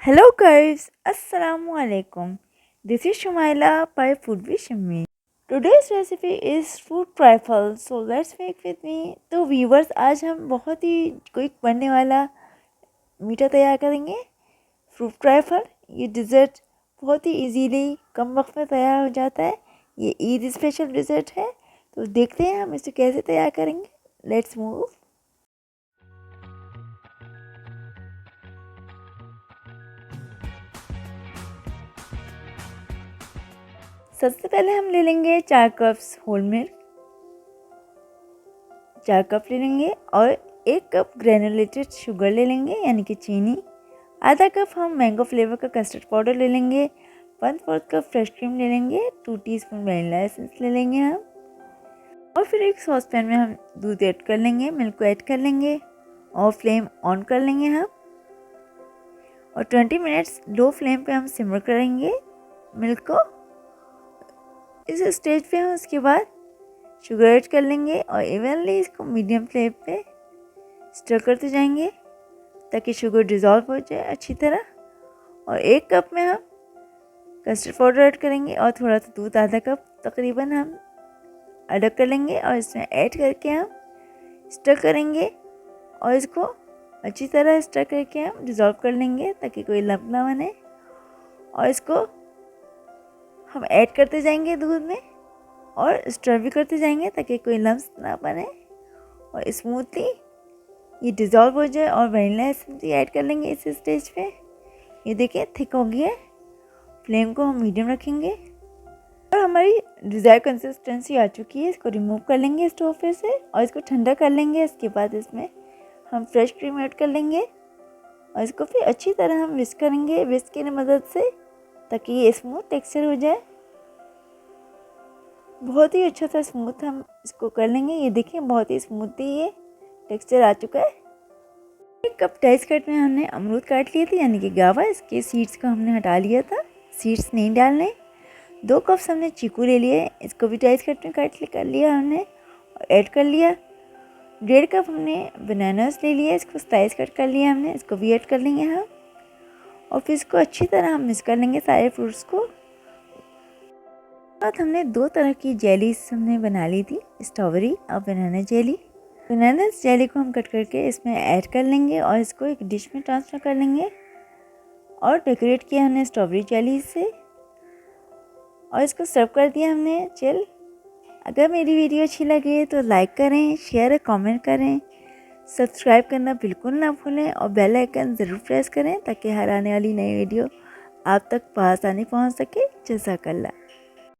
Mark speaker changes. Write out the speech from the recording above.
Speaker 1: Hello guys, Assalamu alaikum. This is Shumaila by Food with Shimmy. Today's recipe is fruit trifle. So let's make with me. तो viewers आज हम बहुत ही quick बनने वाला मीठा तैयार करेंगे फ्रूट ट्राइफल। ये डिज़र्ट बहुत ही इजीली कम वक्त में तैयार हो जाता है। ये ईद स्पेशल डिज़र्ट है, तो देखते हैं हम इसे कैसे तैयार करेंगे। Let's move. सबसे पहले हम ले लेंगे 4 कप्स होल मिल्क, 4 कप ले लेंगे और 1 कप ग्रेनुलेटेड शुगर ले लेंगे यानी कि चीनी। आधा कप हम मैंगो फ्लेवर का कस्टर्ड पाउडर ले लेंगे। 1/4 कप फ्रेश क्रीम ले लेंगे। 2 टीस्पून वनीला एसेंस ले लेंगे हम। और फिर एक सॉस पैन में हम दूध ऐड कर लेंगे, मिल्क को ऐड कर लेंगे और फ्लेम ऑन कर लेंगे हम। और 20 मिनट्स लो फ्लेम पे हम सिमर करेंगे मिल्क को। इस स्टेज पे हम उसके बाद शुगर ऐड कर लेंगे और इवनली इसको मीडियम फ्लेम पे स्टर करते जाएंगे ताकि शुगर डिज़ोल्व हो जाए अच्छी तरह। और 1 कप में हम कस्टर्ड पाउडर ऐड करेंगे और थोड़ा सा दूध, आधा कप तकरीबन हम ऐड कर लेंगे और इसमें ऐड करके हम स्टर करेंगे और इसको अच्छी तरह स्टर करके हम डिज़ोल्व कर लेंगे ताकि कोई लम्प ना बने। और इसको हम ऐड करते जाएंगे दूध में और स्टर भी करते जाएंगे ताकि कोई लम्स ना बने और स्मूथली ये डिज़ोल्व हो जाए। और वनीला एसेंस भी ऐड कर लेंगे इस स्टेज पे। ये देखिए थिक हो गया है। फ्लेम को हम मीडियम रखेंगे और हमारी डिज़ायर कंसिस्टेंसी आ चुकी है। इसको रिमूव कर लेंगे स्टोव पे से और इसको ठंडा कर लेंगे। इसके बाद इसमें हम फ्रेश क्रीम ऐड कर लेंगे और इसको फिर अच्छी तरह हम विस्क करेंगे विस्क की मदद से ताकि ये स्मूथ टेक्सचर हो जाए। बहुत ही अच्छा सा स्मूथ हम इसको कर लेंगे। ये देखिए बहुत ही स्मूथली ये टेक्सचर आ चुका है। 1 कप डाइस कट में हमने अमरूद काट लिए थे यानी कि गावा। इसके सीड्स को हमने हटा लिया था, सीड्स नहीं डालने। 2 कप्स हमने चीकू ले लिए, इसको भी डाइस कट में कर लिया हमने और ऐड कर लिया। 1.5 कप हमने बनानास ले लिया, इसको स्लाइस कट कर लिया हमने, इसको भी ऐड कर लेंगे हम। और फिर इसको अच्छी तरह हम मिक्स कर लेंगे सारे फ्रूट्स को। बाद हमने 2 तरह की जेलीज हमने बना ली थी, स्ट्रॉबेरी और बनाना जेली। बनाना जेली को हम कट करके इसमें ऐड कर लेंगे और इसको एक डिश में ट्रांसफ़र कर लेंगे और डेकोरेट किया हमने स्ट्रॉबेरी जेली से और इसको सर्व कर दिया हमने। चल, अगर मेरी वीडियो अच्छी लगे तो लाइक करें, शेयर और कमेंट करें, सब्सक्राइब करना बिल्कुल ना भूलें और बेल आइकन ज़रूर प्रेस करें ताकि हर आने वाली नई वीडियो आप तक आसानी पहुंच सके। जज़ाकल्लाह।